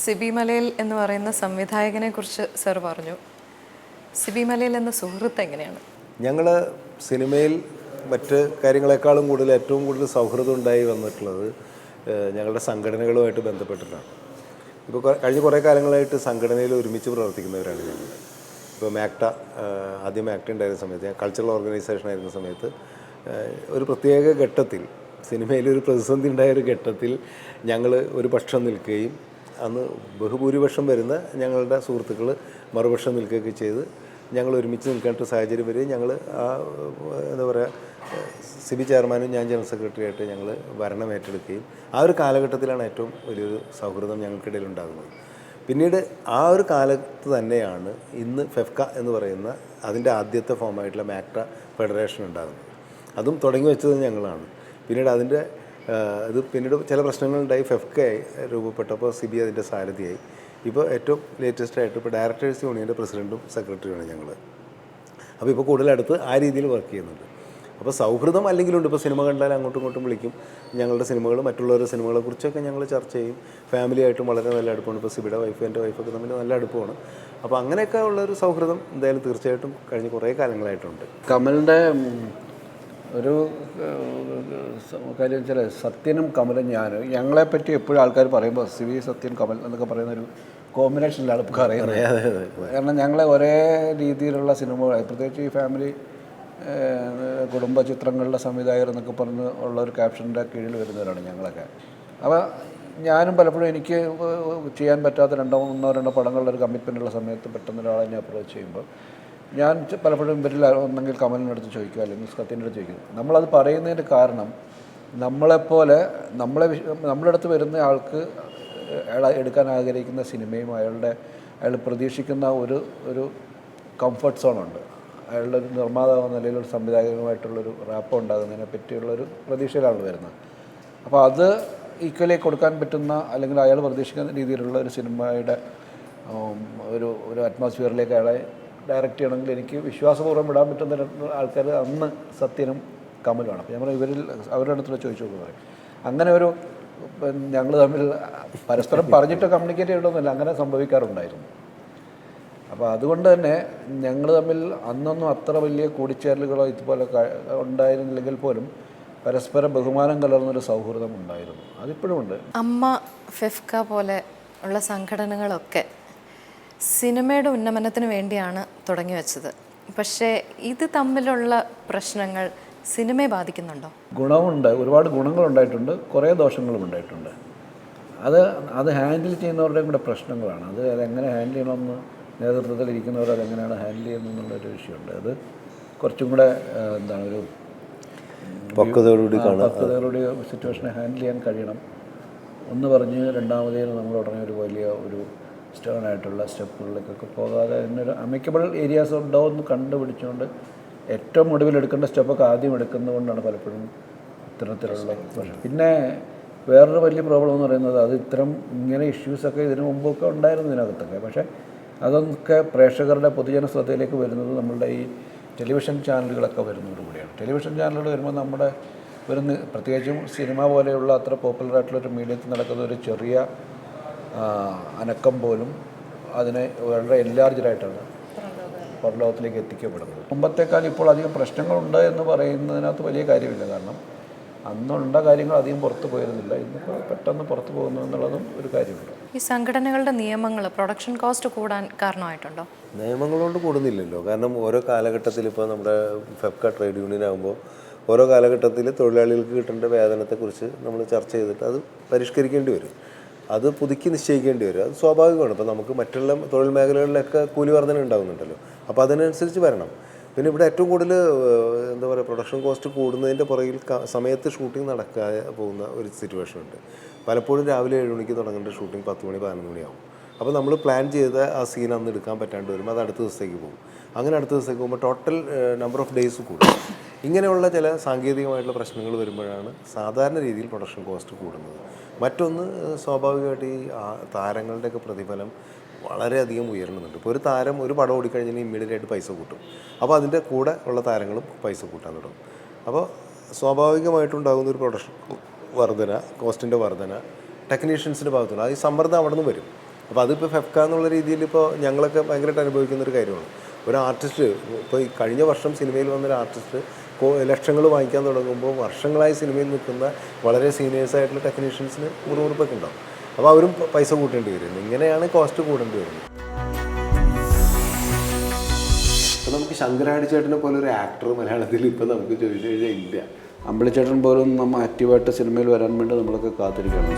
സിബി മലയിൽ എന്ന് പറയുന്ന സംവിധായകനെ കുറിച്ച് സർ പറഞ്ഞു. സിബി മലയിൽ എന്ന സുഹൃത്ത് എങ്ങനെയാണ്? ഞങ്ങൾ സിനിമയിൽ മറ്റ് കാര്യങ്ങളെക്കാളും കൂടുതൽ ഏറ്റവും കൂടുതൽ സൗഹൃദം ഉണ്ടായി വന്നിട്ടുള്ളത് ഞങ്ങളുടെ സംഘടനകളുമായിട്ട് ബന്ധപ്പെട്ടിട്ടാണ്. ഇപ്പോൾ കഴിഞ്ഞ കുറേ കാലങ്ങളായിട്ട് സംഘടനയിൽ ഒരുമിച്ച് പ്രവർത്തിക്കുന്നവരാണ് ഞങ്ങൾ. ഇപ്പോൾ മാക്ട, ആദ്യം മാക്ട ഉണ്ടായിരുന്ന സമയത്ത്, ഞാൻ കൾച്ചറൽ ഓർഗനൈസേഷൻ ആയിരുന്ന സമയത്ത് ഒരു പ്രത്യേക ഘട്ടത്തിൽ, സിനിമയിൽ ഒരു പ്രതിസന്ധി ഉണ്ടായൊരു ഘട്ടത്തിൽ ഞങ്ങൾ ഒരു പക്ഷം നിൽക്കുകയും അന്ന് ബഹുഭൂരിപക്ഷം വരുന്ന ഞങ്ങളുടെ സുഹൃത്തുക്കൾ മറുപക്ഷം നിൽക്കുകയൊക്കെ ചെയ്ത് ഞങ്ങൾ ഒരുമിച്ച് നിൽക്കേണ്ട സാഹചര്യം വരികയും ഞങ്ങൾ എന്താ പറയുക, സിബി ചെയർമാനും ഞാൻ ജനറൽ സെക്രട്ടറി ആയിട്ട് ഞങ്ങൾ ഭരണം ഏറ്റെടുക്കുകയും ആ ഒരു കാലഘട്ടത്തിലാണ് ഏറ്റവും വലിയൊരു സൗഹൃദം ഞങ്ങൾക്കിടയിൽ ഉണ്ടാകുന്നത്. പിന്നീട് ആ ഒരു കാലത്ത് തന്നെയാണ് ഇന്ന് ഫെഫ്ക എന്ന് പറയുന്ന അതിൻ്റെ ആദ്യത്തെ ഫോമായിട്ടുള്ള മാക്ട ഫെഡറേഷൻ ഉണ്ടാകുന്നത്. അതും തുടങ്ങി വെച്ചത് ഞങ്ങളാണ്. പിന്നീട് അതിൻ്റെ പിന്നീട് ചില പ്രശ്നങ്ങളുണ്ടായി ഫെഫ്ക രൂപപ്പെട്ടപ്പോൾ സിബി അതിൻ്റെ സാരഥിയായി. ഇപ്പോൾ ഏറ്റവും ലേറ്റസ്റ്റ് ആയിട്ട് ഇപ്പോൾ ഡയറക്ടേഴ്സ് യൂണിയൻ്റെ പ്രസിഡൻറ്റും സെക്രട്ടറിയുമാണ് ഞങ്ങൾ. അപ്പോൾ ഇപ്പോൾ കൂടുതലടുത്ത് ആ രീതിയിൽ വർക്ക് ചെയ്യുന്നുണ്ട്. അപ്പോൾ സൗഹൃദം അല്ലെങ്കിലുണ്ട്. ഇപ്പോൾ സിനിമ കണ്ടാൽ അങ്ങോട്ടും ഇങ്ങോട്ടും വിളിക്കും. ഞങ്ങളുടെ സിനിമകൾ, മറ്റുള്ളവരുടെ സിനിമകളെ കുറിച്ചൊക്കെ ഞങ്ങൾ ചർച്ച ചെയ്യും. ഫാമിലിയായിട്ടും വളരെ നല്ല അടുപ്പമാണ്. ഇപ്പോൾ സിബിയുടെ വൈഫ്, എൻ്റെ വൈഫൊക്കെ തമ്മിൽ നല്ല അടുപ്പമാണ്. അപ്പോൾ അങ്ങനെയൊക്കെ ഉള്ളൊരു സൗഹൃദം എന്തായാലും തീർച്ചയായിട്ടും കഴിഞ്ഞ് കുറേ കാലങ്ങളായിട്ടുണ്ട്. കമലിൻ്റെ ഒരു കാര്യം വെച്ചാൽ സത്യനും കമലും ഞങ്ങളെപ്പറ്റി എപ്പോഴും ആൾക്കാർ പറയുമ്പോൾ സിബി, സത്യൻ, കമൽ എന്നൊക്കെ പറയുന്നൊരു കോമ്പിനേഷനിലാണ് ഇപ്പോൾ അറിയുന്നത്. കാരണം ഞങ്ങളെ ഒരേ രീതിയിലുള്ള സിനിമകൾ, പ്രത്യേകിച്ച് ഈ ഫാമിലി കുടുംബ ചിത്രങ്ങളുടെ സംവിധായകർ എന്നൊക്കെ പറഞ്ഞ് ഉള്ള ഒരു ക്യാപ്ഷൻ്റെ കീഴിൽ വരുന്നവരാണ് ഞങ്ങളൊക്കെ. അപ്പോൾ ഞാനും പലപ്പോഴും എനിക്ക് ചെയ്യാൻ പറ്റാത്ത രണ്ടോ പടങ്ങളുടെ ഒരു കമ്മിറ്റ്മെൻറ്റുള്ള സമയത്ത് പെട്ടെന്ന് ഒരാളെ എന്നെ അപ്രോച്ച് ചെയ്യുമ്പോൾ ഞാൻ പലപ്പോഴും ഇവരിൽ ഒന്നെങ്കിൽ കമലിൻ്റെ അടുത്ത് ചോദിക്കുക, അല്ലെങ്കിൽ സത്യൻ്റെ അടുത്ത് ചോദിക്കുക. നമ്മളത് പറയുന്നതിൻ്റെ കാരണം നമ്മളെപ്പോലെ നമ്മുടെ അടുത്ത് വരുന്ന ആൾക്ക് അയാൾ എടുക്കാൻ ആഗ്രഹിക്കുന്ന സിനിമയും അയാൾ പ്രതീക്ഷിക്കുന്ന ഒരു കംഫർട്ട് സോണുണ്ട്. അയാളുടെ ഒരു നിർമ്മാതാവ് എന്ന നിലയിൽ ഒരു സംവിധായകനുമായിട്ടുള്ളൊരു റാപ്പ് ഉണ്ടാകുന്നതിനെ പറ്റിയുള്ളൊരു പ്രതീക്ഷയിലാണ് വരുന്നത്. അപ്പോൾ അത് ഈക്വലി കൊടുക്കാൻ പറ്റുന്ന, അല്ലെങ്കിൽ അയാൾ പ്രതീക്ഷിക്കുന്ന രീതിയിലുള്ള ഒരു സിനിമയുടെ ഒരു അറ്റ്മോസ്ഫിയറിലേക്ക് അയാളെ ഡയറക്റ്റ് ചെയ്യണമെങ്കിൽ എനിക്ക് വിശ്വാസപൂർവ്വം വിടാൻ പറ്റുന്ന ആൾക്കാർ അന്ന് സത്യനും കമലുമാണ്. അപ്പോൾ നമ്മൾ അവരുടെ അടുത്തുള്ള ചോദിച്ചു നോക്കുന്നത് അങ്ങനെ ഒരു ഞങ്ങൾ തമ്മിൽ പരസ്പരം പറഞ്ഞിട്ട് കമ്മ്യൂണിക്കേറ്റ് ചെയ്യണമെന്നില്ല, അങ്ങനെ സംഭവിക്കാറുണ്ടായിരുന്നു. അപ്പോൾ അതുകൊണ്ട് തന്നെ ഞങ്ങൾ തമ്മിൽ അന്നൊന്നും അത്ര വലിയ കൂടിച്ചേരലുകളോ ഇതുപോലെ ഉണ്ടായിരുന്നില്ലെങ്കിൽ പോലും പരസ്പര ബഹുമാനം കലർന്നൊരു സൗഹൃദം ഉണ്ടായിരുന്നു. അതിപ്പോഴും ഉണ്ട്. അമ്മ, ഫെഫ്ക പോലെ ഉള്ള സംഘടനകളൊക്കെ സിനിമയുടെ ഉന്നമനത്തിന് വേണ്ടിയാണ് തുടങ്ങി വെച്ചത്. പക്ഷേ ഇത് തമ്മിലുള്ള പ്രശ്നങ്ങൾ സിനിമയെ ബാധിക്കുന്നുണ്ടോ? ഗുണമുണ്ട്, ഒരുപാട് ഗുണങ്ങളുണ്ടായിട്ടുണ്ട്, കുറേ ദോഷങ്ങളും ഉണ്ടായിട്ടുണ്ട്. അത് ഹാൻഡിൽ ചെയ്യുന്നവരുടെയും കൂടെ പ്രശ്നങ്ങളാണ്. അതെങ്ങനെ ഹാൻഡിൽ ചെയ്യണമെന്ന് നേതൃത്വത്തിൽ ഇരിക്കുന്നവർ അതെങ്ങനെയാണ് ഹാൻഡിൽ ചെയ്യുന്നതെന്നുള്ളൊരു വിഷയമുണ്ട്. അത് കുറച്ചും കൂടെ എന്താണ് ഒരു പക്വതയോടുകൂടി സിറ്റുവേഷനെ ഹാൻഡിൽ ചെയ്യാൻ കഴിയണം. ഒന്ന് പറഞ്ഞ് രണ്ടാമതേന് നമ്മൾ ഉടനെ ഒരു വലിയ ഒരു സ്റ്റേണായിട്ടുള്ള സ്റ്റെപ്പുകളിലേക്കൊക്കെ പോകാതെ അതിനൊരു അമിക്കബിൾ ഏരിയാസ് ഉണ്ടോ എന്ന് കണ്ടുപിടിച്ചുകൊണ്ട് ഏറ്റവും ഒടുവിൽ എടുക്കേണ്ട സ്റ്റെപ്പൊക്കെ ആദ്യം എടുക്കുന്നതുകൊണ്ടാണ് പലപ്പോഴും ഇത്തരത്തിലുള്ള പ്രശ്നം. പിന്നെ വേറൊരു വലിയ പ്രോബ്ലം എന്ന് പറയുന്നത് അത് ഇങ്ങനെ ഇഷ്യൂസൊക്കെ ഇതിനു മുമ്പൊക്കെ ഉണ്ടായിരുന്നു ഇതിനകത്തൊക്കെ. പക്ഷേ അതൊക്കെ പ്രേക്ഷകരുടെ പൊതുജന ശ്രദ്ധയിലേക്ക് വരുന്നത് നമ്മളുടെ ഈ ടെലിവിഷൻ ചാനലുകളൊക്കെ വരുന്നതോടുകൂടിയാണ്. ടെലിവിഷൻ ചാനലുകൾ വരുമ്പോൾ നമ്മുടെ പ്രത്യേകിച്ചും സിനിമ പോലെയുള്ള അത്ര പോപ്പുലറായിട്ടുള്ളൊരു മീഡിയത്തിൽ നടക്കുന്ന ഒരു ചെറിയ അനക്കം പോലും അതിനെ വളരെ എൻലാർജഡായിട്ടാണ് പുറലോകത്തിലേക്ക് എത്തിക്കപ്പെടുന്നത്. മുമ്പത്തേക്കാൾ ഇപ്പോൾ അധികം പ്രശ്നങ്ങളുണ്ട് എന്ന് പറയുന്നതിനകത്ത് വലിയ കാര്യമില്ല. കാരണം അന്നുള്ള കാര്യങ്ങൾ അധികം പുറത്ത് പോയിരുന്നില്ല, ഇന്നിപ്പോൾ പെട്ടെന്ന് പുറത്ത് പോകുന്നു എന്നുള്ളതും ഒരു കാര്യമുണ്ട്. ഈ സംഘടനകളുടെ നിയമങ്ങൾ പ്രൊഡക്ഷൻ കോസ്റ്റ് കൂടാൻ കാരണമായിട്ടുണ്ടോ? നിയമങ്ങളോട് കൂടുന്നില്ലല്ലോ. കാരണം ഓരോ കാലഘട്ടത്തിൽ ഇപ്പോൾ നമ്മുടെ ഫെഫ്ക ട്രേഡ് യൂണിയൻ ആകുമ്പോൾ ഓരോ കാലഘട്ടത്തിൽ തൊഴിലാളികൾക്ക് കിട്ടേണ്ട വേതനത്തെക്കുറിച്ച് നമ്മൾ ചർച്ച ചെയ്തിട്ട് അത് പരിഷ്കരിക്കേണ്ടി വരും, അത് പുതുക്കി നിശ്ചയിക്കേണ്ടി വരും. അത് സ്വാഭാവികമാണ്. ഇപ്പോൾ നമുക്ക് മറ്റുള്ള തൊഴിൽ മേഖലകളിലൊക്കെ കൂലി വർധന ഉണ്ടാകുന്നുണ്ടല്ലോ, അപ്പോൾ അതിനനുസരിച്ച് വരണം. പിന്നെ ഇവിടെ ഏറ്റവും കൂടുതൽ എന്താ പറയുക, പ്രൊഡക്ഷൻ കോസ്റ്റ് കൂടുന്നതിൻ്റെ പുറകിൽ സമയത്ത് ഷൂട്ടിംഗ് നടക്കാതെ പോകുന്ന ഒരു സിറ്റുവേഷൻ ഉണ്ട്. പലപ്പോഴും രാവിലെ 7 മണിക്ക് തുടങ്ങേണ്ട ഷൂട്ടിംഗ് 10 മണി 11 മണിയാവും. അപ്പോൾ നമ്മൾ പ്ലാൻ ചെയ്ത ആ സീൻ അന്ന് എടുക്കാൻ പറ്റാണ്ട് വരുമ്പോൾ അത് അടുത്ത ദിവസത്തേക്ക് പോകും. അങ്ങനെ അടുത്ത ദിവസത്തേക്ക് പോകുമ്പോൾ ടോട്ടൽ നമ്പർ ഓഫ് ഡേയ്സ് കൂടും. ഇങ്ങനെയുള്ള ചില സാങ്കേതികമായിട്ടുള്ള പ്രശ്നങ്ങൾ വരുമ്പോഴാണ് സാധാരണ രീതിയിൽ പ്രൊഡക്ഷൻ കോസ്റ്റ് കൂടുന്നത്. മറ്റൊന്ന്, സ്വാഭാവികമായിട്ട് ഈ താരങ്ങളുടെയൊക്കെ പ്രതിഫലം വളരെയധികം ഉയരുന്നുണ്ട്. ഇപ്പോൾ ഒരു താരം ഒരു പടം ഓടിക്കഴിഞ്ഞാൽ ഇമ്മീഡിയറ്റ് ആയിട്ട് പൈസ കൂട്ടും. അപ്പോൾ അതിൻ്റെ കൂടെ ഉള്ള താരങ്ങളും പൈസ കൂട്ടാൻ തുടങ്ങും. അപ്പോൾ സ്വാഭാവികമായിട്ടുണ്ടാകുന്ന ഒരു പ്രൊഡക്ഷൻ വർധന, കോസ്റ്റിൻ്റെ വർധന ടെക്നീഷ്യൻസിൻ്റെ ഭാഗത്തുനിന്ന്, അത് ഈ സമ്മർദ്ദം അവിടെ നിന്ന് വരും. അപ്പോൾ അതിപ്പോൾ ഫെഫ്ക എന്നുള്ള രീതിയിൽ ഇപ്പോൾ ഞങ്ങളൊക്കെ ഭയങ്കരമായിട്ട് അനുഭവിക്കുന്നൊരു കാര്യമാണ്. ഒരു ആർട്ടിസ്റ്റ് ഇപ്പോൾ ഈ കഴിഞ്ഞ വർഷം സിനിമയിൽ വന്നൊരു ആർട്ടിസ്റ്റ് ലക്ഷങ്ങൾ വാങ്ങിക്കാൻ തുടങ്ങുമ്പോൾ വർഷങ്ങളായി സിനിമയിൽ നിൽക്കുന്ന വളരെ സീനിയേഴ്സായിട്ടുള്ള ടെക്നീഷ്യൻസിന് മുറിവുറുപ്പൊക്കെ ഉണ്ടാവും. അപ്പോൾ അവരും പൈസ കൂട്ടേണ്ടി വരുന്നു. ഇങ്ങനെയാണ് കോസ്റ്റ് കൂടേണ്ടി വരുന്നത്. അപ്പോൾ നമുക്ക് ശങ്കരാടി ചേട്ടനെ പോലെ ഒരു ആക്ടർ മലയാളത്തിൽ ഇപ്പോൾ നമുക്ക് ചോദിച്ചു കഴിഞ്ഞാൽ ഇല്ല. അമ്പിളിച്ചേട്ടൻ പോലും നമ്മൾ ആക്റ്റീവായിട്ട് സിനിമയിൽ വരാൻ വേണ്ടി നമ്മളൊക്കെ കാത്തിരിക്കണം.